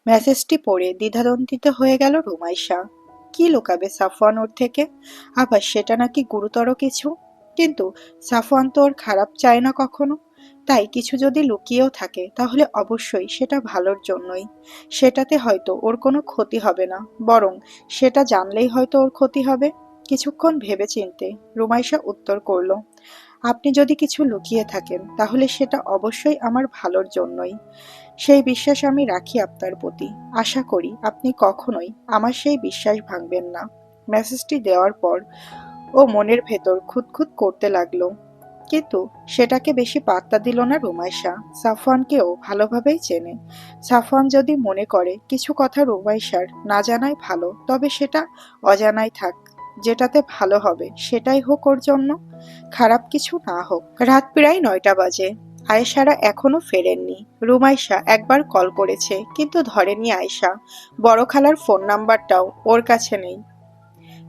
মেসেজটি পড়ে দ্বিধাদ্বন্দ্বিত হয়ে গেল রুমাইশা। কি লুকাবে সাফওয়ান ওর থেকে? আবার সেটা নাকি গুরুতর কিছু। কিন্তু সাফওয়ান তো ওর খারাপ চায় না কখনো। তাই কিছু যদি লুকিয়েও থাকে তাহলে অবশ্যই সেটা ভালোর জন্যই। সেটাতে হয়তো ওর কোনো ক্ষতি হবে না, বরং সেটা জানলেই হয়তো ওর ক্ষতি হবে। কিছুক্ষণ ভেবেচিন্তে রুমাইশা উত্তর করলো, আপনি যদি কিছু লুকিয়ে থাকেন তাহলে সেটা অবশ্যই আমার ভালোর জন্যই। সেই বিশ্বাস আমি রাখি আপনার প্রতি। আশা করি আপনি কখনোই আমার সেই বিশ্বাস ভাঙবেন না। মেসেজটি দেওয়ার পর ও মনের ভেতর খুঁতখুঁত করতে লাগলো। কিন্তু সেটাকে বেশি পাত্তা দিল না রুমাইশা। সাফওয়ানকেও ভালোভাবেই চেনে। সাফওয়ান যদি মনে করে কিছু কথা রুমাইশার না জানাই ভালো, তবে সেটা অজানাই থাক। যেটাতে ভালো হবে সেটাই হোক ওর জন্য, খারাপ কিছু না হোক। রাত প্রায় ৯টা বাজে। আয়েশারা এখনো ফেরেননি। রুমাইশা একবার কল করেছে, কিন্তু ধরেনি আয়েশা। বড় খালার ফোন নাম্বারটাও ওর কাছে নেই।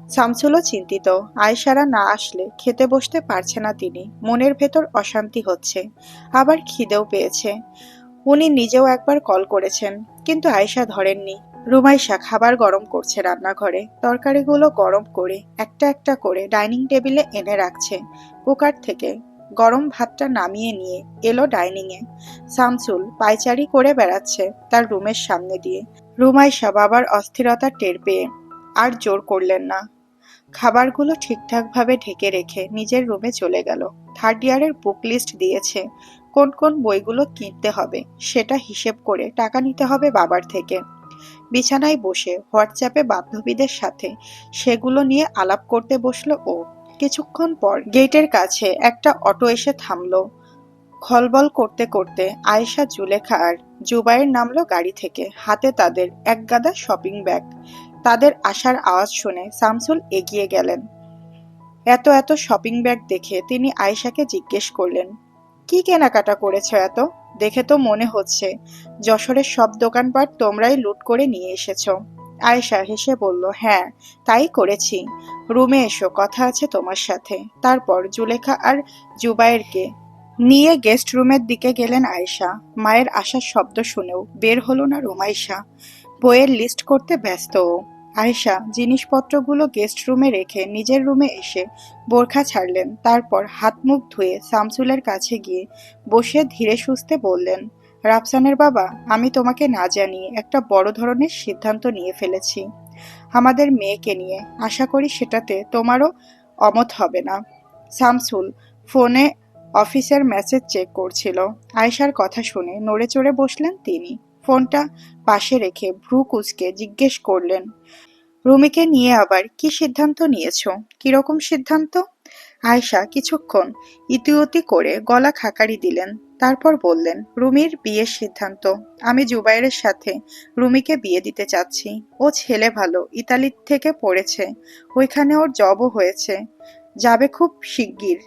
শামসুলও চিন্তিত। আয়েশারা না আসলে খেতে বসতে পারছে না তিনি। মনের ভেতর অশান্তি হচ্ছে, আবার খিদেও পেয়েছে। উনি নিজেও একবার কল করেছেন, কিন্তু আয়েশা ধরেননি। রুমাইশা খাবার গরম করছে রান্নাঘরে। তরকারিগুলো গরম করে একটা একটা করে ডাইনিং টেবিলে এনে রাখছে। কুকার থেকে গরম ভাতটা নামিয়ে নিয়ে এলো ডাইনিংয়ে। শামসুল পায়চারি করে বেড়াচ্ছে তার রুমের সামনে দিয়ে। রুমাইশা বাবার অস্থিরতা টের পেয়ে আর জোর করলেন না। খাবারগুলো ঠিকঠাকভাবে ঢেকে রেখে নিজের রুমে চলে গেল। থার্ড ইয়ারের বুক লিস্ট দিয়েছে। কোন কোন বইগুলো কিনতে হবে সেটা হিসেব করে টাকা নিতে হবে বাবার থেকে। বিছানায় বসে হোয়াটসঅ্যাপে বান্ধবীদের সাথে সেগুলো নিয়ে আলাপ করতে বসলো ও। কিছুক্ষণ পর গেটের কাছে একটা অটো এসে থামলো। খলবল করতে করতে আয়েশা, জুলেখা আর জুবায়ের নামলো গাড়ি থেকে। হাতে তাদের একগাদা শপিং ব্যাগ। তাদের আসার আওয়াজ শুনে শামসুল এগিয়ে গেলেন। এত এত শপিং ব্যাগ দেখে তিনি আয়েশাকে জিজ্ঞেস করলেন, কি কেনাকাটা করেছো এত? দেখে তো মনে হচ্ছে যশোরের সব দোকানপাট তোমরাই লুট করে নিয়ে এসেছো। আয়েশা হেসে বলল, হ্যাঁ, তাই করেছি। রুমে এসো, কথা আছে তোমার সাথে। তারপর জুলেখা আর জুবায়েরকে নিয়ে গেস্ট রুমের দিকে গেলেন আয়েশা। মায়ের আসার শব্দ শুনেও বের হলো না রুমাইশা। বইয়ের লিস্ট করতে ব্যস্ত ও। আয়েশা জিনিসপত্রগুলো গেস্ট রুমে রেখে নিজের রুমে এসে বোরখা ছাড়লেন। তারপর হাত মুখ ধুয়ে শামসুলের কাছে গিয়ে বসে ধীরে সুস্থে বললেন, রাফসানের বাবা, আমি তোমাকে না জানিয়ে একটা বড় ধরনের সিদ্ধান্ত নিয়ে ফেলেছি আমাদের মেয়েকে নিয়ে। আশা করি সেটাতে তোমারও অমত হবে না। শামসুল ফোনে অফিসের মেসেজ চেক করছিল। আয়েশার কথা শুনে নড়ে চড়ে বসলেন তিনি। ফোনটা পাশে রেখে ভ্রু কুঁচকে জিজ্ঞেস করলেন, রুমিকে নিয়ে আবার কি সিদ্ধান্ত নিয়েছো? কিরকম সিদ্ধান্ত? আয়েশা কিছুক্ষণ ইতিউতি করে গলা খাকারি দিলেন। তারপর বললেন, রুমির বিয়ের সিদ্ধান্ত। আমি জুবাইরের সাথে রুমিকে বিয়ে দিতে চাচ্ছি। ও ছেলে ভালো, ইতালি থেকে পড়েছে, ওইখানে ওর জবও হয়েছে, যাবে খুব শিগগির।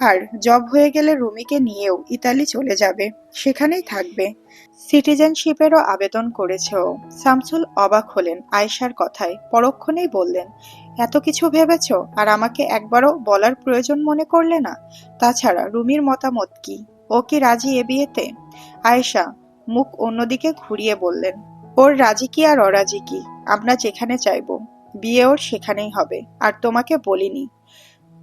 আর জব হয়ে গেলে রুমিকে নিয়েও ইতালি চলে যাবে, সেখানেই থাকবে। সিটিজেনশিপেরও আবেদন করেছে ও। শামসুল অবাক হলেন আয়েশার কথায়। পরক্ষণেই বললেন, এত কিছু ভেবেছো আর আমাকে একবারও বলার প্রয়োজন মনে করলে না? তাছাড়া রুমির মতামত কি? ও কি রাজি এ বিয়েতে? আয়েশা মুখ অন্যদিকে ঘুরিয়ে বললেন, ওর রাজি কি আর অরাজি কি, আমরা যেখানে চাইবো বিয়ে ওর সেখানেই হবে। আর তোমাকে বলিনি,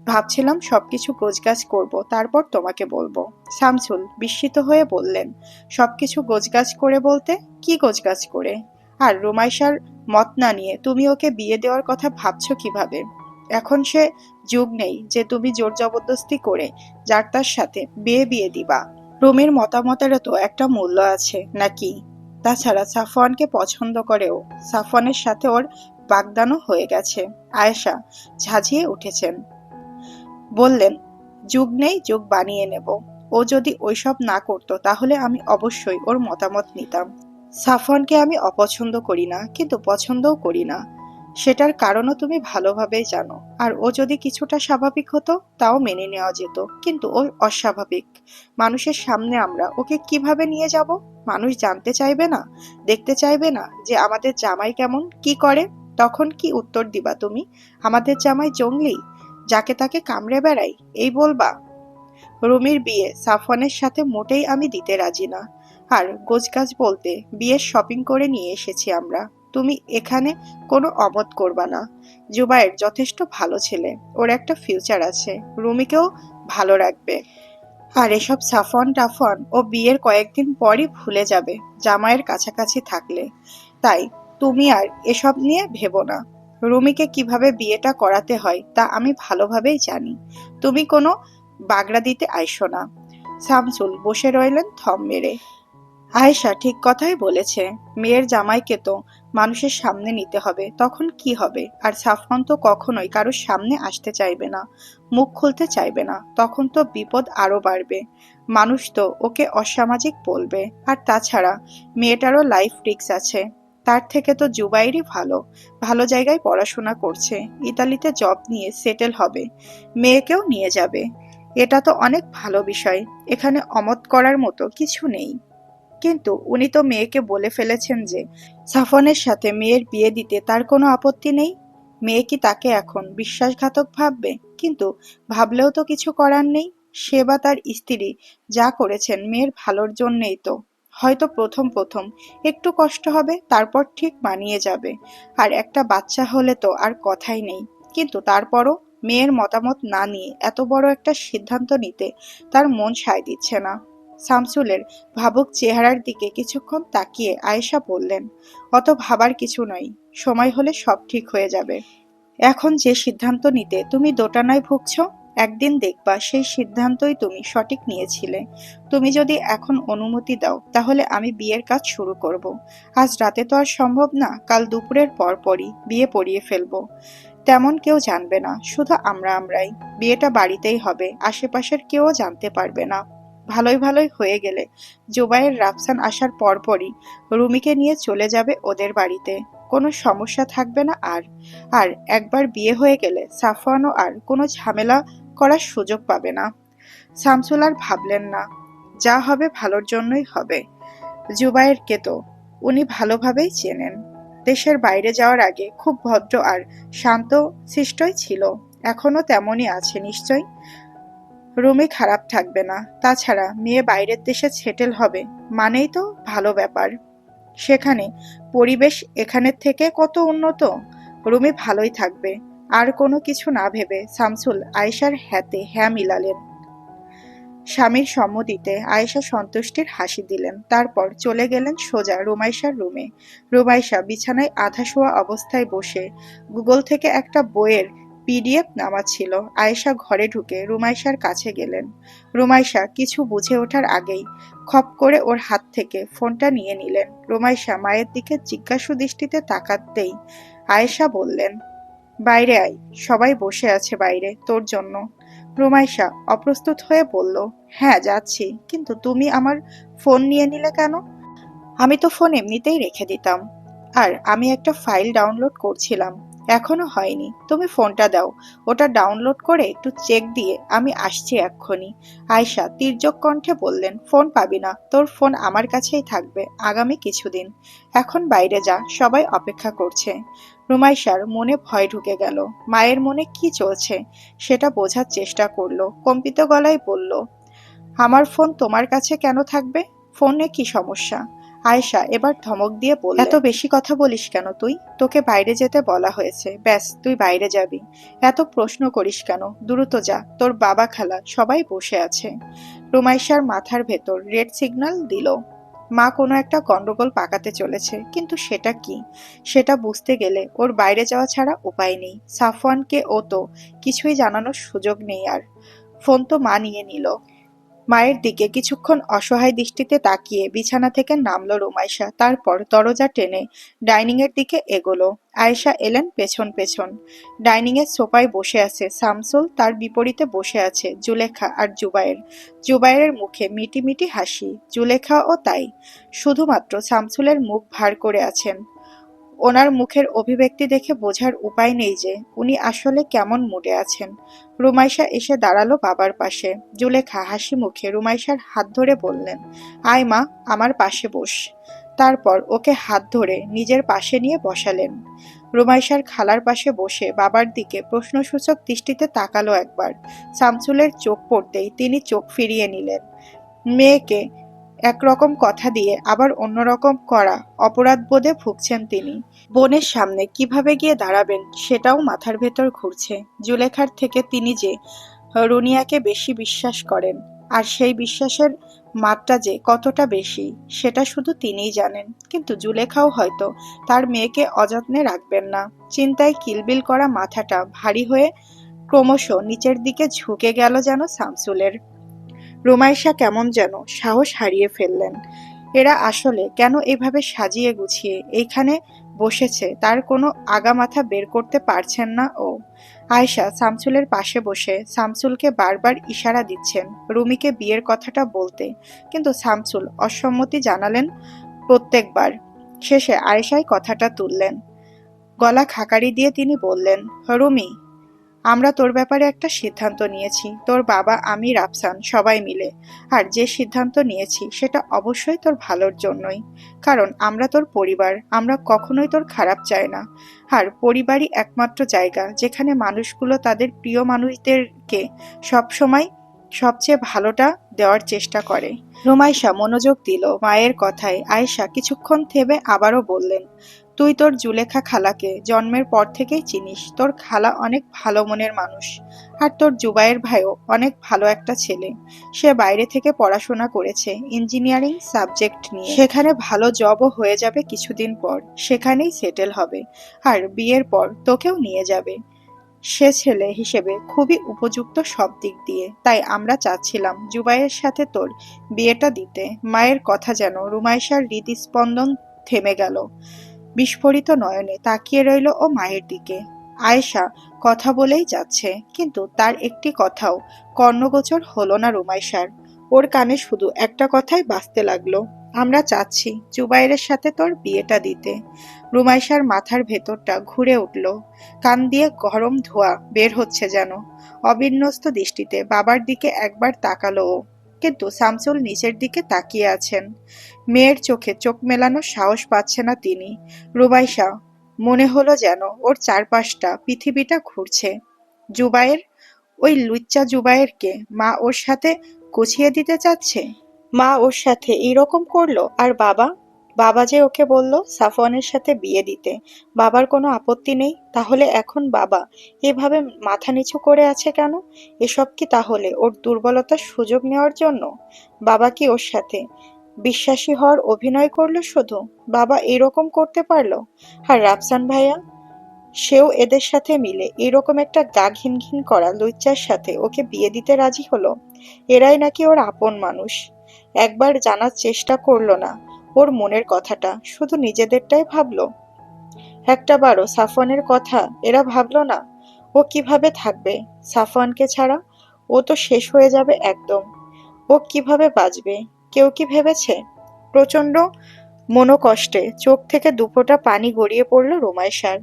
ভাবছিলাম সবকিছু গোছগাছ করব, তারপর তোমাকে বলবো। শামসুল বিস্মিত হয়ে বললেন, সবকিছু গোছগাছ করে বলতে কি গোছগাছ করে? আর রুমাইশার মত না নিয়ে তুমি ওকে বিয়ে দেওয়ার কথা ভাবছো কিভাবে? এখন সে যুগ নেই যে তুমি জোর জবরদস্তি করে যার তার সাথে বিয়ে দিবা। রুমির মতামতেরও তো একটা মূল্য আছে নাকি? তাছাড়া সাফওয়ানকে পছন্দ করেও সাফওয়ানের সাথে ওর বাগদানও হয়ে গেছে। আয়েশা ঝাঁঝিয়ে উঠেছেন, বললেন, যুগ নেই, যুগ বানিয়ে নেব। ও যদি ওইসব না করতো তাহলে আমি অবশ্যই ওর মতামত নিতাম। সাফওয়ানকে আমি অপছন্দ করি না, কিন্তু পছন্দও করি না। সেটার কারণও তুমি ভালোভাবেই জানো। আর ও যদি কিছুটা স্বাভাবিক হতো তাও মেনে নেওয়া যেত, কিন্তু ও অস্বাভাবিক। মানুষের সামনে আমরা ওকে কিভাবে নিয়ে যাব? মানুষ জানতে চাইবে না, দেখতে চাইবে না যে আমাদের জামাই কেমন, কি করে? তখন কি উত্তর দিবা তুমি? আমাদের জামাই জঙ্গলি, যাকে তাকে কামড়ে বেড়াই, এই বলবা? রুমির বিয়ে সাফওয়ানের সাথে মোটেই আমি দিতে রাজি না। আর গোছগাছ বলতে বিয়ের শপিং করে নিয়ে এসেছি আমরা। তুমি এখানে কোনো অমত করবা না। জুবায়ের যথেষ্ট ভালো ছেলে, ওর একটা ফিউচার আছে, রুমিকেও ভালো রাখবে। আর এসব সাফন টাফন ও বিয়ের কয়েকদিন পরই ভুলে যাবে জামাইয়ের কাছাকাছি থাকলে। তাই তুমি আর এসব নিয়ে ভেবো না। রুমিকে কিভাবে বিয়েটা করাতে হয় তা আমি ভালোভাবেই জানি। তুমি কোনো বাগড়া দিতে আইসো না। শামসুল বসে রইলেন থম মেরে। আয়েশা ঠিক কথাই বলেছে। মেয়ের জামাইকে তো মানুষের সামনে নিতে হবে, তখন কি হবে? আর সাফওয়ান তো কখনোই কারোর সামনে আসতে চাইবে না, মুখ খুলতে চাইবে না, তখন তো বিপদ আরো বাড়বে। মানুষ তো ওকে অসামাজিক বলবে। আর তাছাড়া মেয়েটারও লাইফ রিস্ক আছে। তার থেকে তো জুবাইরই ভালো, ভালো জায়গায় পড়াশোনা করছে, ইতালিতে জব নিয়ে সেটেল হবে, মেয়েকেও নিয়ে যাবে। এটা তো অনেক ভালো বিষয়, এখানে অমত করার মতো কিছু নেই। কিন্তু উনি তো মেয়েকে বলে ফেলেছেন যে সাফনের সাথে মেয়ের বিয়ে দিতে তার কোনো আপত্তি নেই। মেয়ে কি তাকে এখন বিশ্বাসঘাতক ভাববে? কিন্তু ভাবলেও তো কিছু করার নেই। সে বা তার স্ত্রী যা করেছেন মেয়ের ভালোর জন্যেই তো। হয়তো প্রথম প্রথম একটু কষ্ট হবে, তারপর ঠিক মানিয়ে যাবে। আর একটা বাচ্চা হলে তো আর কথাই নেই। কিন্তু তারপরও মেয়ের মতামত না নিয়ে এত বড় একটা সিদ্ধান্ত নিতে তার মন সায় দিচ্ছে না। শামসুলের ভাবুক চেহারার দিকে কিছুক্ষণ তাকিয়ে আয়েশা বললেন, অত ভাবার কিছু নয়, সময় হলে সব ঠিক হয়ে যাবে। এখন যে সিদ্ধান্ত নিতে তুমি দোটানায় ভুগছো, একদিন দেখবা সেই সিদ্ধান্তই তুমি সঠিক নিয়েছিলে। তুমি যদি এখন অনুমতি দাও তাহলে আমি বিয়ের কাজ শুরু করব। আজ রাতে তো আর সম্ভব না, কাল দুপুরের পরপরই বিয়ে পড়িয়ে ফেলবো। তেমন কেউ জানবে না, শুধু আমরাই। বিয়েটা বাড়িতেই হবে, আশেপাশের কেউ জানতে পারবে না। ভালোই ভালোই হয়ে গেলে জুবায়ের রাফসান আসার পরপরই রুমিকে নিয়ে চলে যাবে ওদের বাড়িতে। কোনো সমস্যা থাকবে না আর। আর একবার বিয়ে হয়ে গেলে সাফওয়ানও আর কোনো ঝামেলা করার সুযোগ পাবে না। শামসুল আর ভাবলেন না, যা হবে ভালোর জন্যই হবে। জুবায়েরকে তো উনি ভালোভাবেই চেনেন। দেশের বাইরে যাওয়ার আগে খুব ভদ্র আর শান্ত শিষ্টই ছিল, এখনো তেমনই আছে নিশ্চয়। রুমি খারাপ থাকবে না। তাছাড়া মেয়ে বাইরের দেশে সেটেল হবে মানেই তো ভালো ব্যাপার। সেখানে পরিবেশ এখানের থেকে কত উন্নত। রুমি ভালোই থাকবে। আর কোনো কিছু না ভেবে শামসুল আয়েশার হ্যাঁতে হ্যাঁ মিলালেন। স্বামীর সম্মতিতে আয়েশা সন্তুষ্টির হাসি দিলেন। তারপর চলে গেলেন সোজা রুমাইশার রুমে। রুমাইশা বিছানায় আধা শোয়া অবস্থায় বসে গুগল থেকে একটা বইয়ের পিডিএফ নামাচ্ছিল। আয়েশা ঘরে ঢুকে রুমাইশার কাছে গেলেন। রুমাইশা কিছু বুঝে ওঠার আগেই খপ করে ওর হাত থেকে ফোনটা নিয়ে নিলেন। রুমাইশা মায়ের দিকে জিজ্ঞাসু দৃষ্টিতে তাকাতেই আয়েশা বললেন, বাইরে আয়, সবাই বসে আছে বাইরে তোর জন্য। রুমাইশা অপ্রস্তুত হয়ে বলল, হ্যাঁ যাচ্ছি, কিন্তু তুমি আমার ফোন নিয়ে নিলে কেন? আমি তো ফোন এমনিতেই রেখে দিতাম। আর আমি একটা ফাইল ডাউনলোড করছিলাম, এখনো হয়নি। তুমি ফোনটা দাও, ওটা ডাউনলোড করে একটু চেক দিয়ে আমি আসছি এক্ষুনি। আয়শা তির্যক কণ্ঠে বললেন, ফোন পাবি না, তোর ফোন আমার কাছেই থাকবে আগামী কিছুদিন। এখন বাইরে যা, সবাই অপেক্ষা করছে। রুমাইশার মনে ভয় ঢুকে গেল। মায়ের মনে কি চলছে সেটা বোঝার চেষ্টা করলো। কম্পিত গলায় বলল, আমার ফোন তোমার কাছে কেন থাকবে? ফোনে কি সমস্যা? আয়েশা এবার ধমক দিয়ে বললেন, এত বেশি কথা বলিস কেন তুই? তোকে বাইরে যেতে বলা হয়েছে, ব্যাস তুই বাইরে যাবি। এত প্রশ্ন করিস কেন? দ্রুত যা, তোর বাবা খালা সবাই বসে আছে। রুমাইশার মাথার ভেতর রেড সিগন্যাল দিল। মা কোনো একটা গন্ডগোল পাকাতে চলেছে, কিন্তু সেটা কি? সেটা বুঝতে গেলে ওর বাইরে যাওয়া ছাড়া উপায় নেই। সাফওয়ানকে ও তো কিছুই জানানোর সুযোগ নেই আর। ফোন তো মা নিয়ে নিল। মায়ের দিকে কিছুক্ষণ অসহায় দৃষ্টিতে তাকিয়ে বিছানা থেকে নামল রুমাইশা। তারপর দরজা টেনে ডাইনিং এর দিকে এগোলো। আয়েশা এলেন পেছন পেছন। ডাইনিং এর সোফায় বসে আছে শামসুল, তার বিপরীতে বসে আছে জুলেখা আর জুবায়ের। জুবায়ের মুখে মিটি মিটি হাসি, জুলেখাও তাই। শুধুমাত্র শামসুলের মুখ ভার করে আছেন। ওনার মুখের অভিব্যক্তি দেখে বোঝার উপায় নেই যে উনি আসলে কেমন মুডে আছেন। রুমাইশা এসে দাঁড়ালো বাবার পাশে। জুলেখা হাসি মুখে রুমাইশার হাত ধরে বললেন, আয় মা, আমার পাশে বস। তারপর ওকে হাত ধরে নিজের পাশে নিয়ে বসালেন। রুমাইশার খালার পাশে বসে বাবার দিকে প্রশ্নসূচক দৃষ্টিতে তাকালো একবার। শামসুলের চোখ পড়তেই তিনি চোখ ফিরিয়ে নিলেন। মেয়েকে একরকম কথা দিয়ে আবার অন্যরকম করা অপরাধ বোধে ভুগছেন তিনি। বোনের সামনে কিভাবে গিয়ে দাঁড়াবেন সেটাও মাথার ভেতর ঘুরছে। জুলেখার থেকে তিনি যে রুনিয়াকে বেশি বিশ্বাস করেন, আর সেই বিশ্বাসের মাত্রা যে কতটা বেশি সেটা শুধু তিনিই জানেন। কিন্তু জুলেখাও হয়তো তার মেয়েকে অযত্নে রাখবেন না। চিন্তায় কিলবিল করা মাথাটা ভারী হয়ে ক্রমশ নিচের দিকে ঝুঁকে গেল যেন শামসুলের। রুমাইশা কেমন যেন সাহস হারিয়ে ফেললেন। এরা আসলে কেন এভাবে সাজিয়ে গুছিয়ে এইখানে বসেছে তার কোনো আগামাথা বের করতে পারছেন না ও। আয়েশা শামসুলের পাশে বসে শামসুলকে বারবার ইশারা দিচ্ছেন রুমিকে বিয়ের কথাটা বলতে, কিন্তু শামসুল অসম্মতি জানালেন প্রত্যেকবার। শেষে আয়েশাই কথাটা তুললেন। গলা খাকারি দিয়ে তিনি বললেন, রুমি, আমরা তোর ব্যাপারে একটা সিদ্ধান্ত নিয়েছি, তোর বাবা, আমি, রাফসান সবাই মিলে। আর যে সিদ্ধান্ত নিয়েছি সেটা অবশ্যই তোর ভালোর জন্যই। কারণ আমরা তোর পরিবার, আমরা কখনোই তোর খারাপ চাই না। আর পরিবারই একমাত্র জায়গা যেখানে মানুষগুলো তাদের প্রিয় মানুষদেরকে সবসময় সবচেয়ে ভালোটা দেওয়ার চেষ্টা করে। রুমাইশা মনোযোগ দিল মায়ের কথায়। আয়েশা কিছুক্ষণ থেমে আবারও বললেন, তুই তোর জুলেখা খালাকে জন্মের পর থেকেই চিনিস। তোর খালা অনেক ভালো মনের মানুষ। আর তোর জুবাইয়ের ভাইও অনেক ভালো একটা ছেলে। সে বাইরে থেকে পড়াশোনা করেছে ইঞ্জিনিয়ারিং সাবজেক্ট নিয়ে। সেখানে ভালো জবও হয়ে যাবে কিছুদিন পর, সেখানেই সেটেল হবে। আর বিয়ের পর তোকেও নিয়ে যাবে। সে ছেলে হিসেবে খুবই উপযুক্ত সব দিক দিয়ে। তাই আমরা চাচ্ছিলাম জুবাইয়ের সাথে তোর বিয়েটা দিতে। মায়ের কথা যেন রুমাইশার হৃদস্পন্দন থেমে গেল। বিস্ফোরিত নয়নে তাকিয়ে রইল ও মায়ের দিকে। আয়েশা কথা বলেই যাচ্ছে, কিন্তু তার একটি কথাও কর্ণগোচর হলো না রুমাইশার। ওর কানে শুধু একটা কথাই বাজতে লাগলো, আমরা চাচ্ছি জুবাইরের সাথে তোর বিয়েটা দিতে। রুমাইশার মাথার ভেতরটা ঘুরে উঠল, কান দিয়ে গরম ধোঁয়া বের হচ্ছে যেন। অবিন্যস্ত দৃষ্টিতে বাবার দিকে একবার তাকালো ও, কিন্তু শামসুল নিচের দিকে তাকিয়ে আছেন। মেয়ের চোখে চোখ মেলানোর সাহস পাচ্ছে না তিনি। রুমাইশা মনে হলো যেন ওর চারপাশটা পৃথিবীটা ঘুরছে। জুবায়ের, ওই লুচ্চা জুবায়েরকে মা ওর সাথে গুছিয়ে দিতে চাচ্ছে। মা ওর সাথে এইরকম করলো, আর বাবা, বাবা যে ওকে বলল সাফওয়ানের সাথে বিয়ে দিতে, বাবার কোনো আপত্তি নেই। তাহলে এখন বাবা এভাবে মাথা নিচু করে আছে কেন? এসব কি তাহলে ওর দুর্বলতার সুযোগ নেওয়ার জন্য? বাবা কি ওর সাথে বিশ্বাসী হওয়ার অভিনয় করলো শুধু? বাবা এরকম করতে পারলো? আর রাফসান ভাইয়া, সেও এদের সাথে মিলে এরকম একটা গা ঘিন ঘিন করা লুচ্চার সাথে ওকে বিয়ে দিতে রাজি হলো। এরাই নাকি ওর আপন মানুষ। একবার জানার চেষ্টা করলো না ওর মনের কথাটা, শুধু নিজেদেরটাই ভাবলো। একটাবারও সাফওয়ানের কথা এরা ভাবলো না। ও কিভাবে থাকবে সাফওয়ানকে ছাড়া? ও তো শেষ হয়ে যাবে একদম। ও কিভাবে বাঁচবে কেউ কি ভেবেছে? প্রচন্ড মনোকষ্টে চোখ থেকে দুফোঁটা পানি গড়িয়ে পড়ল রুমাইশার।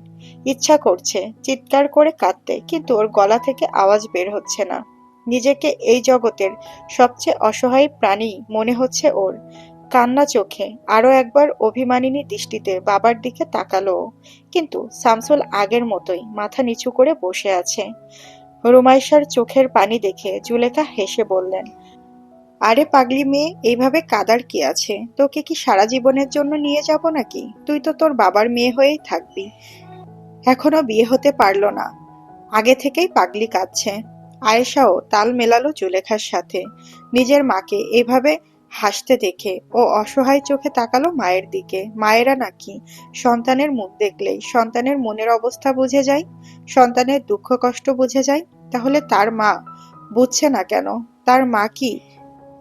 ইচ্ছা করছে চিৎকার করে কাঁদতে, কিন্তু ওর গলা থেকে আওয়াজ বের হচ্ছে না। নিজেকে এই জগতের সবচেয়ে অসহায় প্রাণী মনে হচ্ছে ওর। কান্না চোখে আরো একবার অভিমানিনী দৃষ্টিতে বাবার দিকে তাকালো ও। কিন্তু শামসুল আগের মতোই মাথা নিচু করে বসে আছে। রুমাইশার চোখের পানি দেখে জুলেখা হেসে বললেন, আরে পাগলি মেয়ে, এইভাবে কাদার কি আছে? তোকে কি সারা জীবনের জন্য নিয়ে যাব নাকি? তুই তো তোর বাবার মেয়ে হয়েই থাকবি। এখনো বিয়ে হতে পারলো না, আগে থেকেই পাগলি কাঁদছে। আয়েশাও তাল মেলালো জুলেখার সাথে। নিজের মাকে এভাবে হাসতে দেখে ও অসহায় চোখে তাকালো মায়ের দিকে। মায়েরা নাকি সন্তানের মুখ দেখলেই সন্তানের মনের অবস্থা বুঝে যায়, সন্তানের দুঃখ কষ্ট বুঝে যায়। তাহলে তার মা বুঝছে না কেন? তার মা কি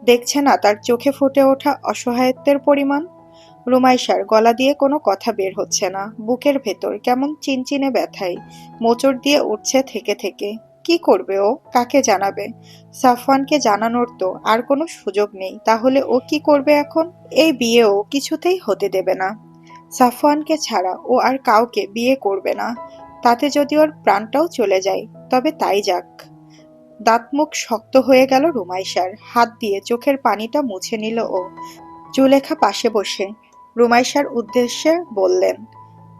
দেখছে না তার চোখে ফুটে ওঠা অসহায়ত্বের পরিমাণ? রুমাইশার গলা দিয়ে কোনো কথা বের হচ্ছে না। বুকের ভেতর কেমন চিনচিনে ব্যথায় মোচড় দিয়ে উঠছে থেকে থেকে। কি করবে ও? কাকে জানাবে? সাফওয়ানকে জানানোর তো আর কোনো সুযোগ নেই। তাহলে ও কি করবে এখন? এই বিয়ে ও কিছুতেই হতে দেবে না। সাফওয়ানকে ছাড়া ও আর কাউকে বিয়ে করবে না। তাতে যদি ওর প্রাণটাও চলে যায়, তবে তাই যাক। দাঁত মুখ শক্ত হয়ে গেল রুমাইশার। হাত দিয়ে চোখের পানিটা মুছে নিল ও। জুলেখা পাশে বসে রুমাইশার উদ্দেশ্যে বললেন,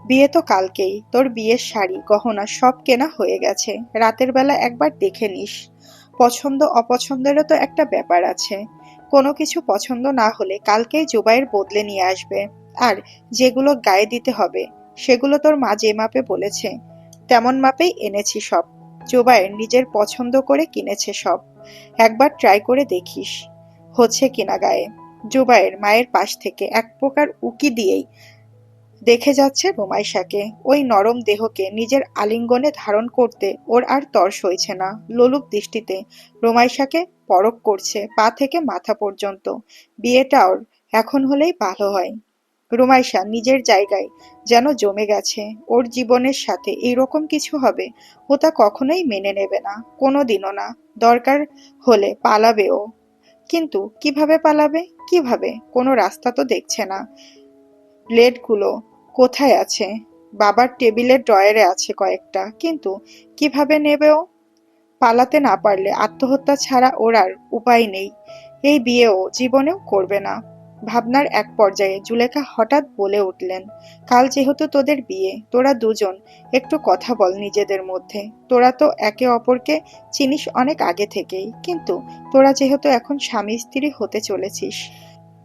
বিয়ে তো কালকেই। তোর বিয়ের শাড়ি গহনা সব কেনা হয়ে গেছে। রাতের বেলা একবার দেখে নিস। পছন্দ অপছন্দেরও তো একটা ব্যাপার আছে। কোনো কিছু পছন্দ না হলে কালকেই জুবাইর বদলে নিয়ে আসবে। আর যেগুলো গায়ে দিতে হবে সেগুলো তোর মা যে মাপে বলেছে তেমন মাপেই এনেছি সব। জুবাইর নিজের পছন্দ করে কিনেছে সব। একবার ট্রাই করে দেখিস হচ্ছে কিনা গায়ে। জুবাইর মায়ের পাশ থেকে এক প্রকার উকি দিয়েই দেখে যাচ্ছে রুমাইশাকে। ওই নরম দেহকে নিজের আলিঙ্গনে ধারণ করতে ওর আর তর সইছে না। লোলুপ দৃষ্টিতে রুমাইশাকে পরখ করছে পা থেকে মাথা পর্যন্ত। বিয়েটা ওর এখন হলেই ভালো হয়। রুমাইশা নিজের জায়গায় যেন জমে গেছে। ওর জীবনের সাথে এইরকম কিছু হবে ও তা কখনোই মেনে নেবে না, কোনোদিনও না। দরকার হলে পালাবে ও। কিন্তু কিভাবে পালাবে? কিভাবে? কোনো রাস্তা তো দেখছে না। ব্লেডগুলো কোথায় আছে? বাবার টেবিলের ড্রয়ারে আছে কয়েকটা, কিন্তু কিভাবে নেবে ও? পালাতে না পারলে আত্মহত্যা ছাড়া ওর আর উপায় নেই। এই বিয়ে ও জীবনেও করবে না। ভাবনার এক পর্যায়ে জুলেখা হঠাৎ বলে উঠলেন, কাল যেহেতু তোদের বিয়ে, তোরা দুজন একটু কথা বল নিজেদের মধ্যে। তোরা তো একে অপরকে চিনিস অনেক আগে থেকেই, কিন্তু তোরা যেহেতু এখন স্বামী স্ত্রী হতে চলেছিস,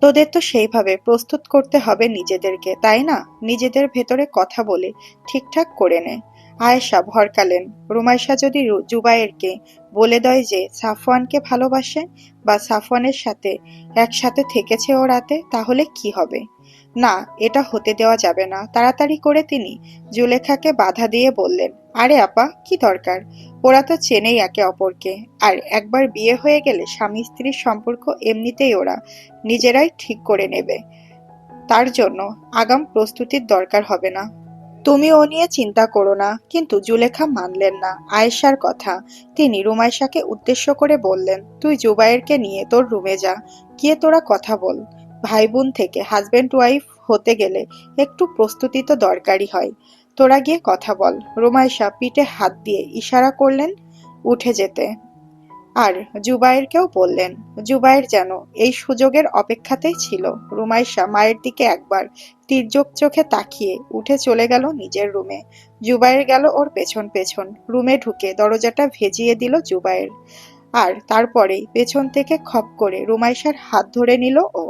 তোদের তো সেইভাবে প্রস্তুত করতে হবে নিজেদেরকে, তাই না? নিজেদের ভেতরে কথা বলে ঠিকঠাক করে নে। আয়েশা ভরকালেন, রুমাইশা যদি জুবায়েরকে বলে দেয় যে সাফওয়ানকে ভালোবাসে বা সাফওয়ানের সাথে একসাথে থেকেছে ও রাতে, তাহলে কি হবে? না, এটা হতে দেওয়া যাবে না। তাড়াতাড়ি করে তিনি জুলেখাকে বাধা দিয়ে বললেন, আরে আপা, কি দরকার? ওরা তো চেনেই একে অপরকে। আর একবার বিয়ে হয়ে গেলে স্বামী স্ত্রীর সম্পর্ক এমনিতেই ওরা নিজেরাই ঠিক করে নেবে। তার জন্য আগাম প্রস্তুতির দরকার হবে না। তুমি ও নিয়ে চিন্তা করো না। কিন্তু জুলেখা মানলেন না আয়েশার কথা। তিনি রুমাইশাকে উদ্দেশ্য করে বললেন, তুই জুবায়েরকে নিয়ে তোর রুমে যা, গিয়ে তোরা কথা বল। ভাই বোন থেকে হাজবেন্ড ওয়াইফ হতে গেলে একটু প্রস্তুতি তো দরকারই হয়। তোরা গিয়ে কথা বল। রুমাইশা পিঠে হাত দিয়ে ইশারা করলেন উঠে যেতে। আর জুবায়েরকেও বললেন। জুবায়ের যেন এই সুযোগের অপেক্ষাতেই ছিল। রুমাইশা মায়ের দিকে একবার তির্যক চোখে তাকিয়ে উঠে চলে গেল নিজের রুমে। জুবায়ের গেল ওর পেছন পেছন। রুমে ঢুকে দরজাটা ভেজিয়ে দিল জুবায়ের। আর তারপরেই পেছন থেকে খপ করে রুমাইশার হাত ধরে নিল ও।